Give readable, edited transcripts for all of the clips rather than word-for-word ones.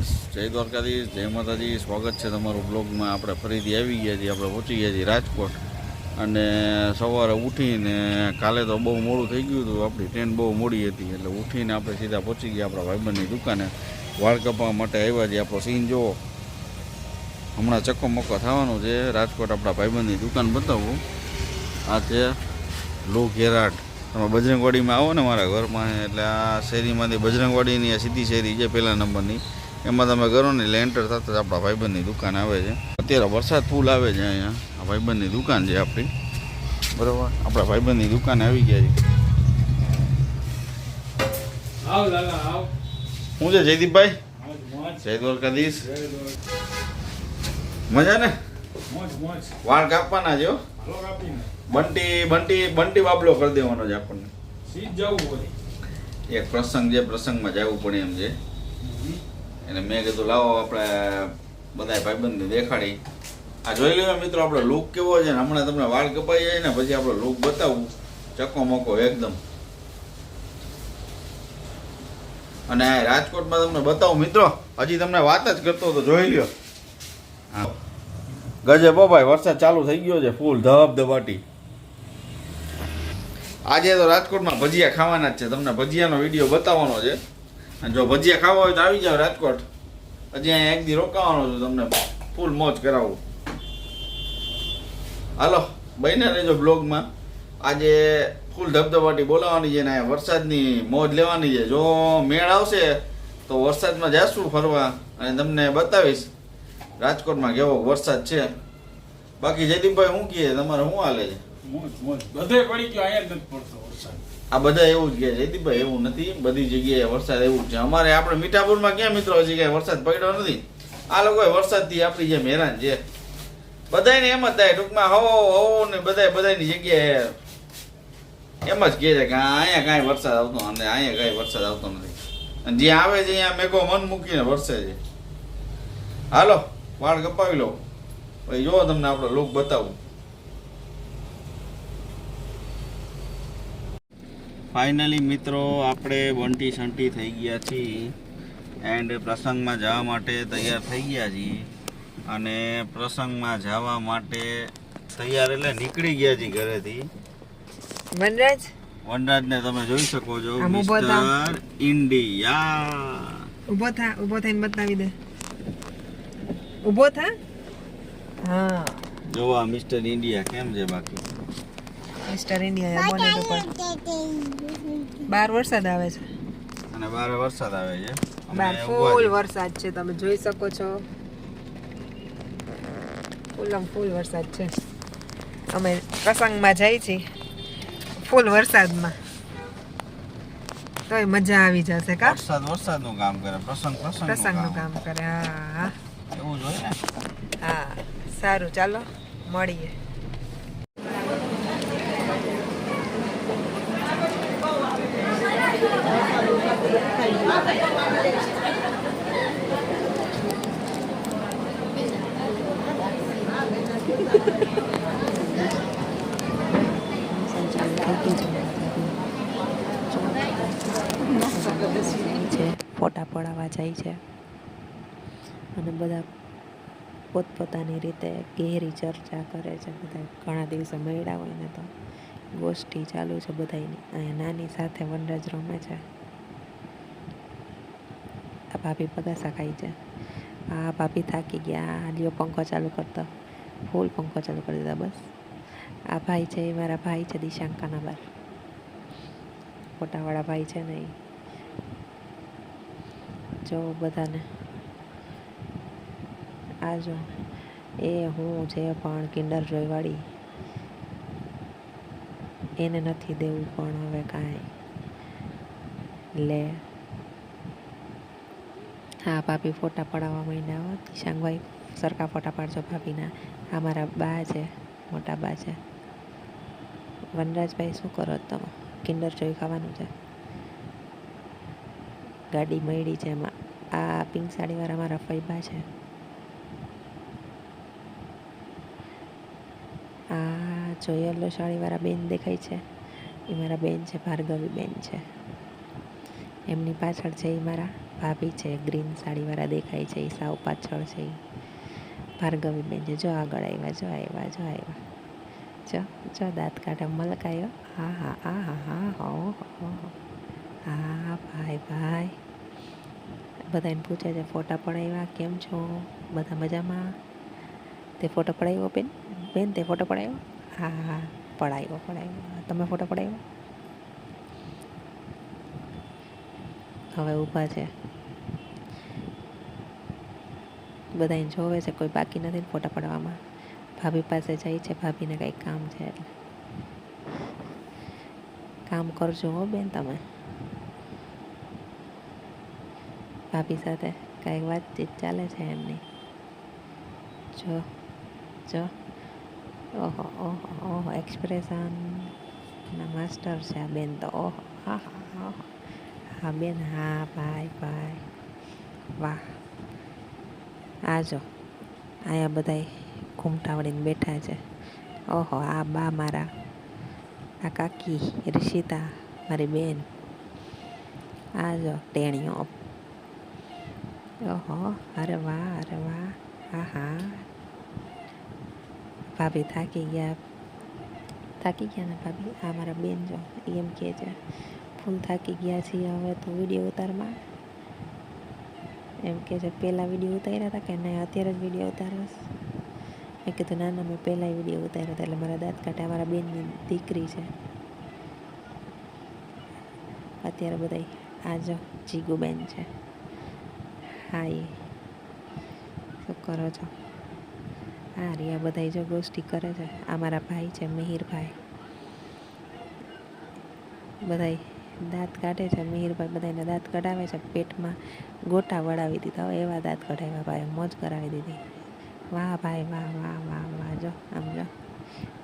Friends, જય દ્વારકાધીશ, જય માતાજી. સ્વાગત છે તમારું બ્લોગમાં. આપણે ફરીથી આવી ગયા છીએ. આપણે પહોંચી ગયા છીએ રાજકોટ. અને સવારે ઉઠીને કાલે તો બહુ મોડું થઈ ગયું હતું, આપણી ટ્રેન બહુ મોડી હતી, એટલે ઉઠીને આપણે સીધા પહોંચી ગયા આપણા ભાઈબંધની દુકાને. વાળ કપાવવા માટે આવ્યા છીએ. આપણો સીન જુઓ, હમણાં ચક્કો મક્કો થવાનો છે. રાજકોટ આપણા ભાઈબંધની દુકાન બતાવું. આ છે લો ઘેરાટ. તમે બજરંગવાડીમાં આવો ને મારા ઘરમાં, એટલે આ શેરીમાંથી બજરંગવાડીની આ સીધી શેરી છે પહેલા નંબરની, એમાં તમે કરો ને એટલે એન્ટર થતાં જ આપણા ભાઈબંધની દુકાન આવે છે. અત્યારે વરસાદ ફૂલ આવે છે અહીંયા. આ ભાઈબંધની દુકાન છે આપણી, બરાબર. આપણા ભાઈબંધની દુકાને આવી ગયા છે. શું છે જયદીપભાઈ? જય દ્વારકાધીશ. મજા ને? વાળ કાપવાના છે. બંટી બંટી બંટી બાબલો કરી દેવાનો છે આપણને. એક પ્રસંગ છે, પ્રસંગમાં જવું પડે એમ છે. એટલે મેં કીધું લાવો આપણે બધા ભાઈબંધને દેખાડી. આ જોઈ લેવા મિત્રો, આપણો લુક કેવો છે ને. હમણાં તમને વાળ કપાઈ જાય ને પછી આપણો લુક બતાવું, ચક્કો મક્કો એકદમ. અને રાજકોટમાં તમને બતાવું મિત્રો, હજી તમને વાત જ કરતો હતો, જોઈ લ્યો. હા ગજબ ભાઈ, વરસાદ ચાલુ થઈ ગયો છે ફૂલ ધબધબાટી. આજે તો રાજકોટમાં ભજીયા ખાવાના જ છે. તમને ભજીયાનો વિડીયો બતાવવાનો છે. અને જો ભજીયા ખાવા હોય તો આવી જાવ રાજકોટ. હજી અહીંયા એક દી રોકાવાનો છું, તમને ફૂલ મોજ કરાવું. હાલો બન્યા રહેજો બ્લોગમાં. આજે ફૂલ ધબધબાટી બોલાવવાની છે ને વરસાદની મોજ લેવાની છે. જો મેળ આવશે તો વરસાદમાં જાશું ફરવા અને તમને બતાવીશ રાજકોટમાં કેવો વરસાદ છે. બાકી જયદીપભાઈ શું કહે, તમારે શું હાલે છે? બધે પડી ગયો, અહીંયા જ નથી પડતો વરસાદ. આ બધા એવું જ કહે જયદીપભાઈ, એવું નથી, બધી જગ્યાએ વરસાદ એવું છે. અમારે આપણે મીઠાપુરમાં ક્યાં મિત્રો હજી કાંઈ વરસાદ પડ્યો નથી. આ લોકોએ વરસાદથી આપણી જેમ હેરાન છે. બધાને એમ જ થાય ટૂંકમાં, હવો ને બધાની જગ્યાએ એમ જ કહે છે કે અહીંયા કાંઈ વરસાદ આવતો અને અહીંયા કાંઈ વરસાદ આવતો નથી. અને જ્યાં આવે છે અહીંયા મેઘો મન મૂકીને વરસે છે. હાલો વાળ કપાવી લો પછી જો તમને આપણો લુક બતાવું. ફાઇનલી મિત્રો આપણે બંટી સંટી થઈ ગયા છીએ એન્ડ પ્રસંગમાં જવા માટે તૈયાર થઈ ગયા છીએ. અને પ્રસંગમાં જવા માટે તૈયાર એટલે નીકળી ગયા છીએ ઘરેથી. વનરાજને તમે જોઈ શકો છો, મિસ્ટર ઇન્ડિયા. ઊભો થઈને બતાવી દે. ઊભો થા. હા જોવા મિસ્ટર ઇન્ડિયા કેમ છે? બાકી મિસ્ટર ઇન્ડિયા બોનેટ ઉપર. બહાર વરસાદ આવે છે અને બહાર વરસાદ આવે છે. બહાર ફૂલ વરસાદ છે, તમે જોઈ શકો છો. ફૂલ વરસાદ છે. અમે પ્રસંગમાં જઈ છીએ ફૂલ વરસાદમાં, તોય મજા આવી જશે. કા વરસાદનું કામ કરે, પ્રસંગનું કામ કરે. હા એવું જ હોય ને. હા સારું, ચાલો મળીએ. ફોટા પડાવવા જાય છે અને બધા પોતપોતાની રીતે ગહેરી ચર્ચા કરે છે. બધા ઘણા દિવસે મળ્યા હોય ને તો ગોષ્ઠી ચાલુ છે બધાની. અહીંયા નાની સાથે વનરાજ રમે છે. આ ભાભી પગાસા ખાઈ છે. આ ભાભી થાકી ગયા, લ્યો પંખો ચાલુ કરતો, ફૂલ પંખો ચાલુ કરી દીધા. બસ આ ભાઈ છે એ મારા ભાઈ છે, દિશાંકાના બાર ફોટાવાળા ભાઈ છે ને. જો બધાને આ જો એ હું છે પણ કિન્ડર જોય વાળી, એને નથી દેવું પણ હવે કાંઈ લે. હા ભાભી ફોટા પડાવવા માંડ્યા હો. દિશાંગભાઈ સરખા ફોટા પાડજો ભાભીના. આ મારા બા છે, મોટા બા છે. વનરાજભાઈ શું કરો તમે? કિન્ડર જોઈ ખાવાનું છે. ગાડી મળી છે એમાં. આ પિંક સાડીવાળા મારા ફૈબા છે. આ જો યલો સાડીવાળા બેન દેખાય છે એ મારા બેન છે, ભાર્ગવી બેન છે. એમની પાછળ છે એ મારા ભાભી છે ગ્રીન સાડીવાળા દેખાય છે, એ સાવ પાછળ છે. ભાર્ગવીબેન છે, જો આગળ આવ્યા, જો આવ્યા. જો દાંત કાઢે, મલકાયો. હા ભાઈ બધાને પૂછે છે ફોટા પડાવ્યા, કેમ છો બધા મજામાં? તે ફોટો પડાવ્યો બેન તે ફોટો પડાવ્યો? હા પડાવ્યો. તમે ફોટો પડાવ્યો? હવે ઊભા છે, બધાને જોવે છે, કોઈ બાકી નથી ફોટા પડાવવામાં. ભાભી પાસે જાય છે, ભાભીને કંઈક કામ છે એટલે કામ કરજો હો બેન તમે. ભાભી સાથે કાંઈક વાતચીત ચાલે છે એમની. જો ઓહો એક્સપ્રેશન ના માસ્ટર છે આ બેન તો. ઓહો હા બેન, હા ભાઈ વાહ. આ જો અહીંયા બધાય ઘૂમટા વળીને બેઠા છે. ઓહો આ બા મારા, આ કાકી રિષિતા મારી બેન. આ જો ટેણીઓ. ઓહો અરે વાહ. હા ભાભી થાકી ગયા ને ભાભી. આ મારા બેન જો એમ કહે છે ફૂલ થાકી ગયા છીએ હવે તો વિડીયો ઉતારમાં. એમ કે છે પહેલાં વિડીયો ઉતાર્યા હતા કે નહીં અત્યારે જ વિડીયો ઉતારસ? મેં કીધું ના મેં પહેલાં વિડીયો ઉતાર્યા હતા. એટલે મારા દાંત કાઢે, મારા બેનની દીકરી છે. અત્યારે બધા આ જો જીગુબેન છે. હા એ શું કરો છો? હા રિયા બધા જો ગોષ્ઠી કરે છે. આ મારા ભાઈ છે મિહિરભાઈ. બધાય દાંત કાઢે છે. મિહિરભાઈ બધાને દાંત કઢાવે છે. પેટમાં ગોટા વળાવી દીધા હોય એવા દાંત કઢાવ્યા ભાઈ, મોજ કરાવી દીધી. વાહ ભાઈ વાહ. જો આમ જો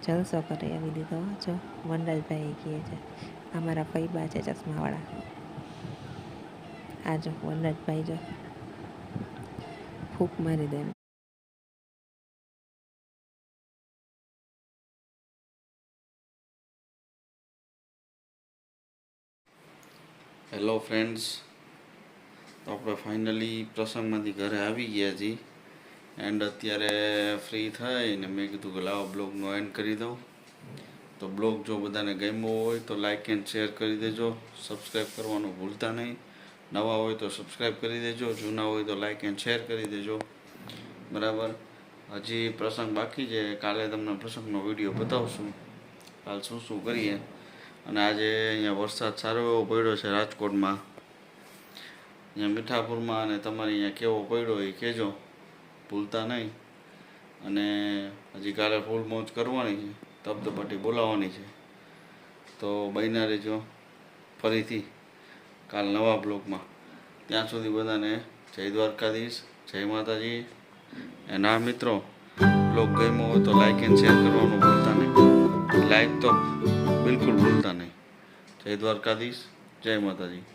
જલસો કરી આવી દીધો. જો વનરાજભાઈ કહે છે આ મારા ફઈબા છે ચશ્માવાળા. આ જો વનરાજભાઈ જો ફૂંક મારી દે. હેલો ફ્રેન્ડ્સ, તો આપણે ફાઇનલી પ્રસંગમાંથી ઘરે આવી ગયા છીએ. એન્ડ અત્યારે ફ્રી થઈને મેં કીધું કે લાવો બ્લોગનો એન્ડ કરી દઉં. તો બ્લોગ જો બધાને ગમ્યો હોય તો લાઇક એન્ડ શેર કરી દેજો. સબસ્ક્રાઈબ કરવાનું ભૂલતા નહીં. નવા હોય તો સબસ્ક્રાઈબ કરી દેજો, જૂના હોય તો લાઇક એન્ડ શેર કરી દેજો. બરાબર. હજી પ્રસંગ બાકી છે. કાલે તમને પ્રસંગનો વિડીયો બતાવશું કાલ શું કરીએ. અને આજે અહીંયા વરસાદ સારો એવો પડ્યો છે રાજકોટમાં, અહીંયા મીઠાપુરમાં. અને તમારે અહીંયા કેવો પડ્યો એ કહેજો, ભૂલતા નહીં. અને હજી કાલે ફૂલ મોજ કરવાની છે, ધબધબાટી બોલાવવાની છે. તો બન્યા રહેજો ફરીથી કાલ નવા બ્લોગમાં. ત્યાં સુધી બધાને જય દ્વારકાધીશ, જય માતાજી. અને આ મિત્રો બ્લોગ ગમ્યો હોય તો લાઇક એન્ડ શેર કરવાનું ભૂલતા નહીં. લાઇક તો બિલકુલ ભૂલતા નહીં. જય દ્વારકાધીશ, જય માતાજી.